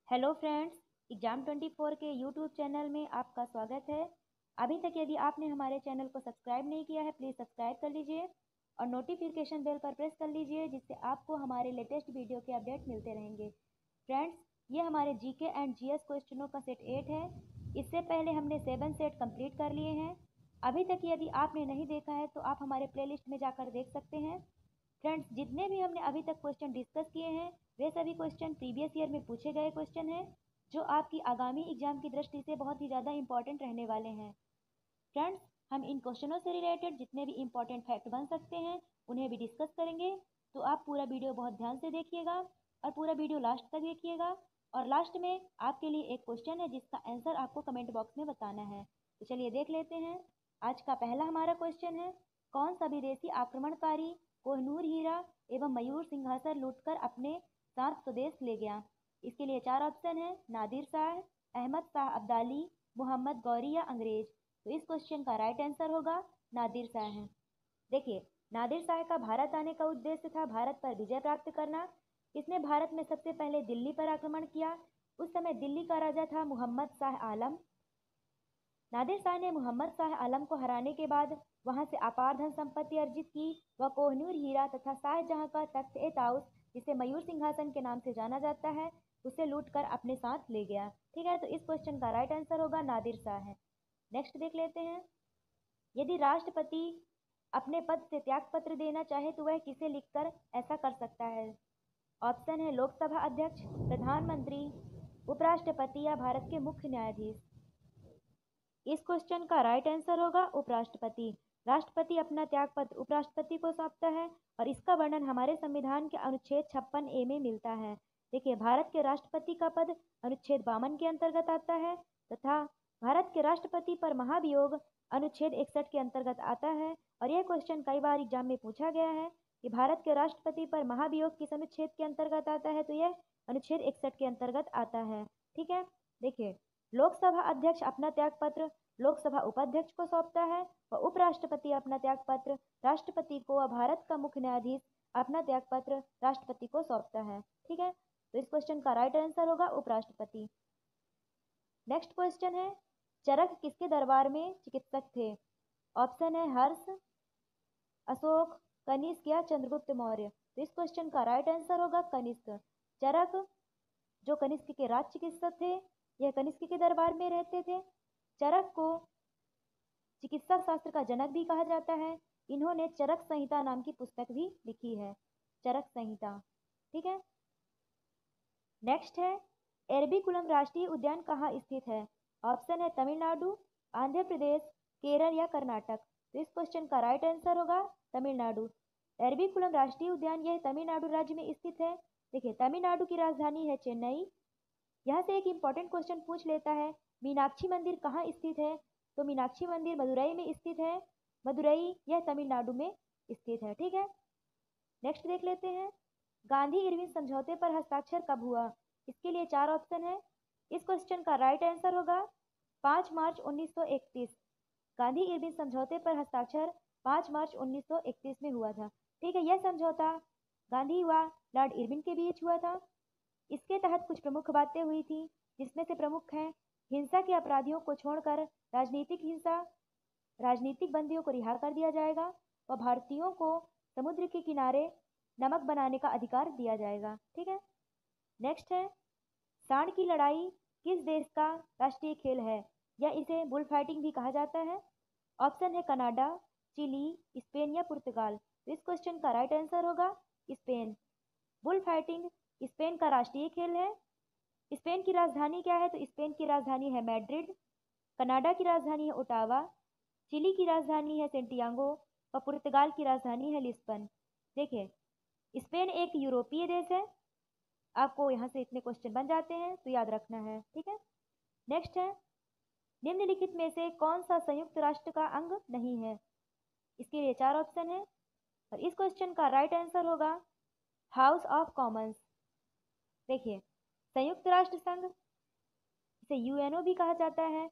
Hello friends, exam 24 के YouTube channel में आपका स्वागत है। अभी तक यदि आपने हमारे चैनल को सब्सक्राइब नहीं किया है, प्लीज़ सब्सक्राइब कर लीजिए और नोटिफिकेशन बेल पर प्रेस कर लीजिए, जिससे आपको हमारे लेटेस्ट वीडियो के अपडेट मिलते रहेंगे। फ्रेंड्स, ये हमारे जीके एंड जीएस क्वेश्चनों का सेट 8 है। इससे पहले हमने 7 सेट कंप्लीट कर लिए हैं। अभी तक यदि आपने नहीं देखा है तो आप हमारे प्लेलिस्ट में जाकर देख सकते हैं। फ्रेंड्स, जितने भी हमने अभी तक क्वेश्चन डिस्कस किए हैं वे सभी क्वेश्चन प्रीवियस ईयर में पूछे गए क्वेश्चन हैं, जो आपकी आगामी एग्जाम की दृष्टि से बहुत ही ज़्यादा इंपॉर्टेंट रहने वाले हैं। फ्रेंड्स, हम इन क्वेश्चनों से रिलेटेड जितने भी इंपॉर्टेंट फैक्ट बन सकते हैं उन्हें भी डिस्कस करेंगे। तो आप पूरा वीडियो बहुत ध्यान से देखिएगा और पूरा वीडियो लास्ट तक देखिएगा। और लास्ट में आपके लिए एक क्वेश्चन है जिसका आंसर आपको कमेंट बॉक्स में बताना है। तो चलिए देख लेते हैं। आज का पहला हमारा क्वेश्चन है, कौन सा विदेशी आक्रमणकारी कोहिनूर हीरा एवं मयूर सिंहासन लूटकर अपने साथ स्वदेश ले गया? इसके लिए 4 ऑप्शन है, नादिर शाह, अहमद शाह अब्दाली, मोहम्मद गौरी या अंग्रेज। तो इस क्वेश्चन का राइट आंसर होगा नादिर शाह है। देखिए, नादिर शाह का भारत आने का उद्देश्य था भारत पर विजय प्राप्त करना। इसने भारत में सबसे पहले दिल्ली पर आक्रमण किया। उस समय दिल्ली का राजा था मोहम्मद शाह आलम। नादिर शाह ने मोहम्मद शाह आलम को हराने के बाद वहां से अपार धन संपत्ति अर्जित की। वह कोहिनूर हीरा तथा शाहजहां का तख्त ए ताउस, जिसे मयूर सिंहासन के नाम से जाना जाता है, उसे लूटकर अपने साथ ले गया। ठीक है, तो इस क्वेश्चन का राइट आंसर होगा नादिर शाह है। नेक्स्ट देख लेते हैं। यदि राष्ट्रपति अपने पद से त्याग पत्र देना चाहे तो वह किसे लिखकर ऐसा कर सकता है? ऑप्शन है, लोकसभा अध्यक्ष, प्रधानमंत्री, उपराष्ट्रपति या भारत के मुख्य न्यायाधीश। इस क्वेश्चन का राइट आंसर होगा उपराष्ट्रपति। राष्ट्रपति अपना त्यागपत्र उपराष्ट्रपति को सौंपता है और इसका वर्णन हमारे संविधान के अनुच्छेद 56A में मिलता है। देखिए, भारत के राष्ट्रपति का पद अनुच्छेद 52 के अंतर्गत आता है तथा भारत के राष्ट्रपति पर महाभियोग अनुच्छेद 61 के अंतर्गत आता है। और यह क्वेश्चन कई बार एग्जाम में पूछा गया है कि भारत के राष्ट्रपति पर महाभियोग किस अनुच्छेद के अंतर्गत आता है, तो यह अनुच्छेद 61 के अंतर्गत आता है। ठीक है, देखिए, लोकसभा अध्यक्ष अपना त्यागपत्र लोकसभा उपाध्यक्ष को सौंपता है और उपराष्ट्रपति अपना त्यागपत्र राष्ट्रपति को और भारत का मुख्य न्यायाधीश अपना त्यागपत्र राष्ट्रपति को सौंपता है। ठीक है, तो इस क्वेश्चन का राइट आंसर होगा उपराष्ट्रपति। नेक्स्ट क्वेश्चन है, चरक किसके दरबार में चिकित्सक थे? ऑप्शन है, हर्ष, अशोक, कनिष्क या चंद्रगुप्त मौर्य। तो इस क्वेश्चन का राइट आंसर होगा कनिष्क। चरक जो कनिष्क के राज चिकित्सक थे, यह कनिष्क के दरबार में रहते थे। चरक को चिकित्सा शास्त्र का जनक भी कहा जाता है। इन्होंने चरक संहिता नाम की पुस्तक भी लिखी है, चरक संहिता। ठीक है, नेक्स्ट है, एरविकुलम राष्ट्रीय उद्यान कहाँ स्थित है? ऑप्शन है, तमिलनाडु, आंध्र प्रदेश, केरल या कर्नाटक। तो इस क्वेश्चन का राइट आंसर होगा तमिलनाडु। एरविकुलम राष्ट्रीय उद्यान यह तमिलनाडु राज्य में स्थित है। देखिए, तमिलनाडु की राजधानी है चेन्नई। यहाँ से एक इंपॉर्टेंट क्वेश्चन पूछ लेता है, मीनाक्षी मंदिर कहाँ स्थित है? तो मीनाक्षी मंदिर मदुरई में स्थित है। मदुरई यह तमिलनाडु में स्थित है। ठीक है, नेक्स्ट देख लेते हैं। गांधी इरविन समझौते पर हस्ताक्षर कब हुआ? इसके लिए 4 ऑप्शन है। इस क्वेश्चन का राइट आंसर होगा 5 मार्च 1931। गांधी इरविन समझौते पर हस्ताक्षर 5 मार्च 1931 में हुआ था। ठीक है, यह समझौता गांधी व लॉर्ड इरविन के बीच हुआ था। इसके तहत कुछ प्रमुख बातें हुई थी, जिसमें से प्रमुख हैं, हिंसा के अपराधियों को छोड़कर राजनीतिक बंदियों को रिहा कर दिया जाएगा और भारतीयों को समुद्र के किनारे नमक बनाने का अधिकार दिया जाएगा। ठीक है, नेक्स्ट है, सांड की लड़ाई किस देश का राष्ट्रीय खेल है या इसे बुल फाइटिंग भी कहा जाता है? ऑप्शन है, कनाडा, चिली, स्पेन या पुर्तगाल। तो इस क्वेश्चन का राइट आंसर होगा स्पेन। बुल फाइटिंग स्पेन का राष्ट्रीय खेल है। स्पेन की राजधानी क्या है? तो स्पेन की राजधानी है मैड्रिड। कनाडा की राजधानी है ओटावा। चिली की राजधानी है सेंटियागो और पुर्तगाल की राजधानी है लिस्बन। देखिए, स्पेन एक यूरोपीय देश है। आपको यहाँ से इतने क्वेश्चन बन जाते हैं, तो याद रखना है। ठीक है, नेक्स्ट है, निम्नलिखित में से कौन सा संयुक्त राष्ट्र का अंग नहीं है? इसके लिए 4 ऑप्शन है और इस क्वेश्चन का राइट आंसर होगा हाउस ऑफ कॉमन्स। देखिए, संयुक्त राष्ट्र संघ, इसे यूएनओ भी कहा जाता है,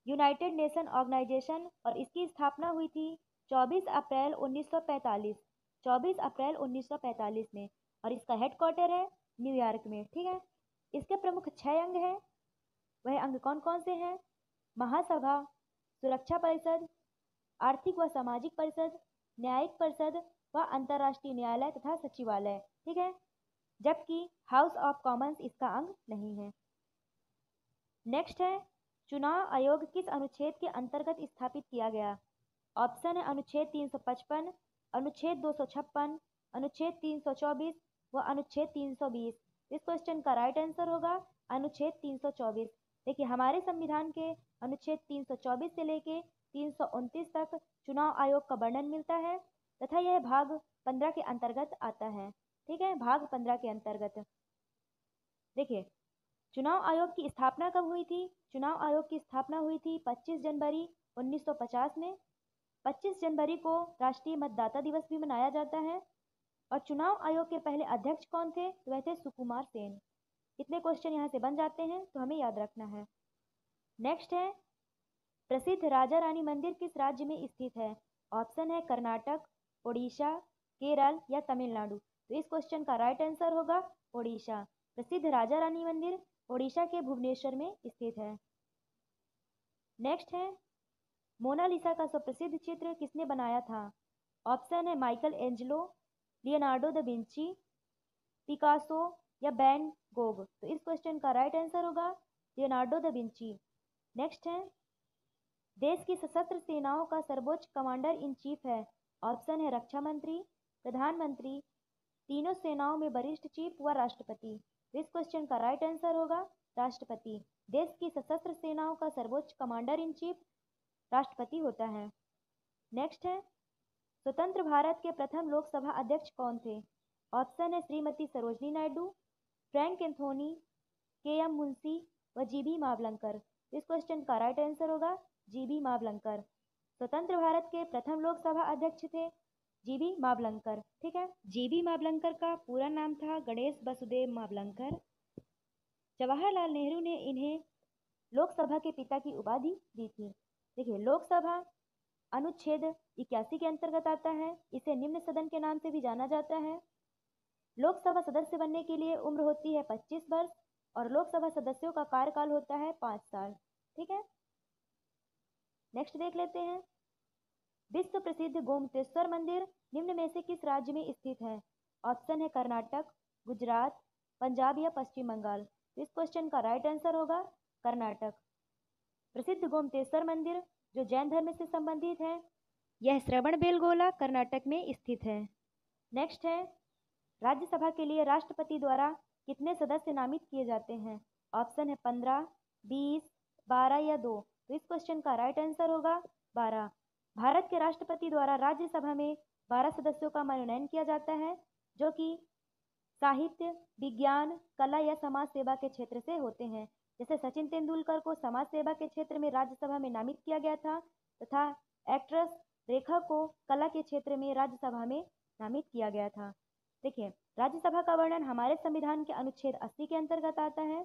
यूनाइटेड नेशन ऑर्गेनाइजेशन, और इसकी स्थापना हुई थी 24 अप्रैल 1945। 24 अप्रैल 1945 में, और इसका हेडक्वार्टर है न्यूयॉर्क में। ठीक है, इसके प्रमुख 6 अंग हैं। वह अंग कौन कौन से हैं? महासभा, सुरक्षा परिषद, आर्थिक व सामाजिक परिषद, न्यायिक परिषद व अंतर्राष्ट्रीय न्यायालय तथा सचिवालय। ठीक है, जबकि हाउस ऑफ कॉमन्स इसका अंग नहीं है। नेक्स्ट है, चुनाव आयोग किस अनुच्छेद के अंतर्गत स्थापित किया गया? ऑप्शन है अनुच्छेद 355, अनुच्छेद 256, अनुच्छेद 324 व अनुच्छेद 320। इस क्वेश्चन का राइट आंसर होगा अनुच्छेद 324। देखिए, हमारे संविधान के अनुच्छेद 324 से लेके 329 तक चुनाव आयोग का वर्णन मिलता है तथा यह भाग 15 के अंतर्गत आता है। ठीक है, भाग 15 के अंतर्गत। देखिए, चुनाव आयोग की स्थापना कब हुई थी? चुनाव आयोग की स्थापना हुई थी 25 जनवरी 1950 में। 25 जनवरी को राष्ट्रीय मतदाता दिवस भी मनाया जाता है। और चुनाव आयोग के पहले अध्यक्ष कौन थे? तो वह थे सुकुमार सेन। इतने क्वेश्चन यहाँ से बन जाते हैं, तो हमें याद रखना है। नेक्स्ट है, प्रसिद्ध राजा रानी मंदिर किस राज्य में स्थित है? ऑप्शन है कर्नाटक, ओडिशा, केरल या तमिलनाडु। तो इस क्वेश्चन का राइट आंसर होगा ओडिशा। प्रसिद्ध राजा रानी मंदिर ओडिशा के भुवनेश्वर में स्थित है। नेक्स्ट है, मोनालिसा का सुप्रसिद्ध चित्र किसने बनाया था? ऑप्शन है Michael Angelo, Leonardo da Vinci, Picasso या वैन गोग। तो इस क्वेश्चन का राइट आंसर होगा लियोनार्डो दा विंची। नेक्स्ट है, देश की सशस्त्र सेनाओं का सर्वोच्च कमांडर इन चीफ है। ऑप्शन है रक्षा मंत्री, प्रधानमंत्री, तीनों सेनाओं में वरिष्ठ चीफ व राष्ट्रपति। इस क्वेश्चन का राइट आंसर होगा राष्ट्रपति। देश की सशस्त्र सेनाओं का सर्वोच्च कमांडर इन चीफ राष्ट्रपति होता है। नेक्स्ट है, स्वतंत्र भारत के प्रथम लोकसभा अध्यक्ष कौन थे? ऑप्शन है Shrimati Sarojini Naidu, Frank Anthony, KM. Munshi व जी.बी. मावलंकर। इस क्वेश्चन का राइट आंसर होगा जी.बी. मावलंकर। स्वतंत्र भारत के प्रथम लोकसभा अध्यक्ष थे जी.बी. मावलंकर। ठीक है, जी.बी. मावलंकर का पूरा नाम था गणेश वसुदेव मावलंकर। जवाहरलाल नेहरू ने इन्हें लोकसभा के पिता की उपाधि दी थी। देखिए, लोकसभा अनुच्छेद 81 के अंतर्गत आता है। इसे निम्न सदन के नाम से भी जाना जाता है। लोकसभा सदस्य बनने के लिए उम्र होती है 25 वर्ष और लोकसभा सदस्यों का कार्यकाल होता है 5 साल। ठीक है, नेक्स्ट देख लेते हैं, विश्व प्रसिद्ध गोमतेश्वर मंदिर निम्न में से किस राज्य में स्थित है? ऑप्शन है कर्नाटक, गुजरात, पंजाब या पश्चिम बंगाल। इस क्वेश्चन का राइट आंसर होगा कर्नाटक। प्रसिद्ध गोमतेश्वर मंदिर जो जैन धर्म से संबंधित है, यह श्रवणबेलगोला कर्नाटक में स्थित है। नेक्स्ट है, राज्यसभा के लिए राष्ट्रपति द्वारा कितने सदस्य नामित किए जाते हैं? ऑप्शन है 15, 20, 12 या 2। तो इस क्वेश्चन का राइट आंसर होगा 12। भारत के राष्ट्रपति द्वारा राज्यसभा में 12 सदस्यों का मनोनयन किया जाता है, जो कि साहित्य, विज्ञान, कला या समाज सेवा के क्षेत्र से होते हैं। जैसे सचिन तेंदुलकर को समाज सेवा के क्षेत्र में राज्यसभा में नामित किया गया था तथा एक्ट्रेस रेखा को कला के क्षेत्र में राज्यसभा में नामित किया गया था। देखिए, राज्यसभा का वर्णन हमारे संविधान के अनुच्छेद 80 के अंतर्गत आता है।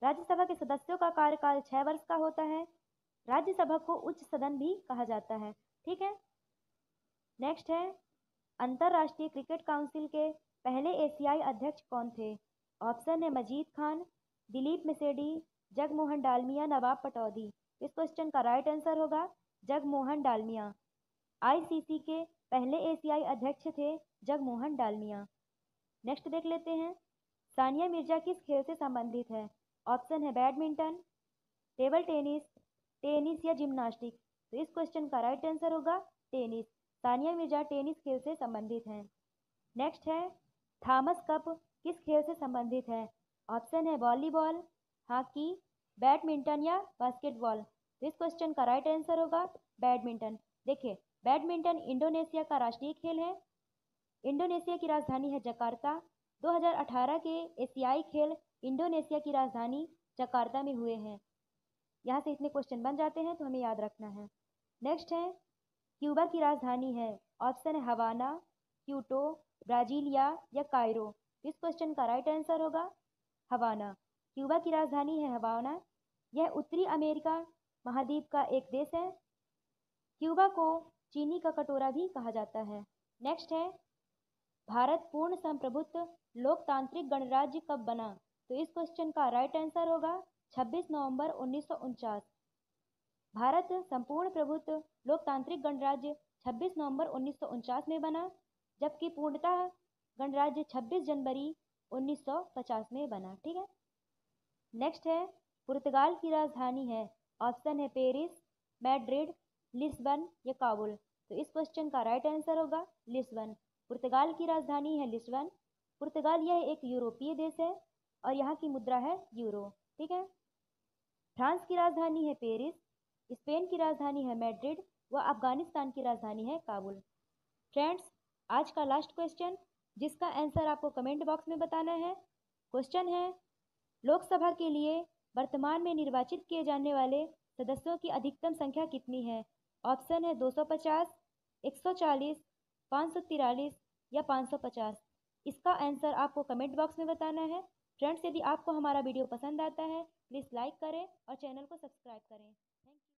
राज्यसभा के सदस्यों का कार्यकाल 6 वर्ष का होता है। राज्यसभा को उच्च सदन भी कहा जाता है। ठीक है, नेक्स्ट है, अंतर्राष्ट्रीय क्रिकेट काउंसिल के पहले एशियाई अध्यक्ष कौन थे? ऑप्शन है मजीद खान, दिलीप मिसेडी, जगमोहन डालमिया, नवाब पटौदी। इस क्वेश्चन का राइट आंसर होगा जगमोहन डालमिया। आईसीसी के पहले एशियाई अध्यक्ष थे जगमोहन डालमिया। नेक्स्ट देख लेते हैं, सानिया मिर्जा किस खेल से संबंधित है? ऑप्शन है बैडमिंटन, टेबल टेनिस, टेनिस या जिम्नास्टिक। तो इस क्वेश्चन का राइट आंसर होगा टेनिस। सानिया मिर्जा टेनिस खेल से संबंधित हैं। नेक्स्ट है, थॉमस कप किस खेल से संबंधित है? ऑप्शन है वॉलीबॉल, हॉकी, बैडमिंटन या बास्केटबॉल। तो इस क्वेश्चन का राइट आंसर होगा बैडमिंटन। देखिए, बैडमिंटन इंडोनेशिया का राष्ट्रीय खेल है। इंडोनेशिया की राजधानी है जकार्ता। 2018 के एशियाई खेल इंडोनेशिया की राजधानी जकार्ता में हुए हैं। यहाँ से इतने क्वेश्चन बन जाते हैं, तो हमें याद रखना है। नेक्स्ट है, क्यूबा की राजधानी है। ऑप्शन है हवाना, क्यूटो, ब्राजीलिया या कायरो। इस क्वेश्चन का राइट आंसर होगा हवाना। क्यूबा की राजधानी है हवाना। यह उत्तरी अमेरिका महाद्वीप का एक देश है। क्यूबा को चीनी का कटोरा भी कहा जाता है। नेक्स्ट है, भारत पूर्ण संप्रभुत्व लोकतांत्रिक गणराज्य कब बना? तो इस क्वेश्चन का राइट आंसर होगा 26 नवंबर 1949। भारत संपूर्ण प्रभुत्व लोकतांत्रिक गणराज्य 26 नवंबर 1949 में बना, जबकि पूर्णतः गणराज्य 26 जनवरी 1950 में बना। ठीक है। नेक्स्ट है, पुर्तगाल की राजधानी है। ऑप्शन है पेरिस, मैड्रिड, लिस्बन या काबुल। तो इस क्वेश्चन का राइट आंसर होगा लिस्बन। पुर्तगाल की राजधानी है लिस्बन। पुर्तगाल यह एक यूरोपीय देश है और यहाँ की मुद्रा है यूरो। ठीक है। फ्रांस की राजधानी है पेरिस, स्पेन की राजधानी है मैड्रिड व अफगानिस्तान की राजधानी है काबुल। फ्रेंड्स, आज का लास्ट क्वेश्चन, जिसका आंसर आपको कमेंट बॉक्स में बताना है। क्वेश्चन है, लोकसभा के लिए वर्तमान में निर्वाचित किए जाने वाले सदस्यों की अधिकतम संख्या कितनी है? ऑप्शन है 250, 140, 543 या 550। इसका आंसर आपको कमेंट बॉक्स में बताना है। फ्रेंड्स, यदि आपको हमारा वीडियो पसंद आता है, प्लीज़ लाइक करें और चैनल को सब्सक्राइब करें। Thank you.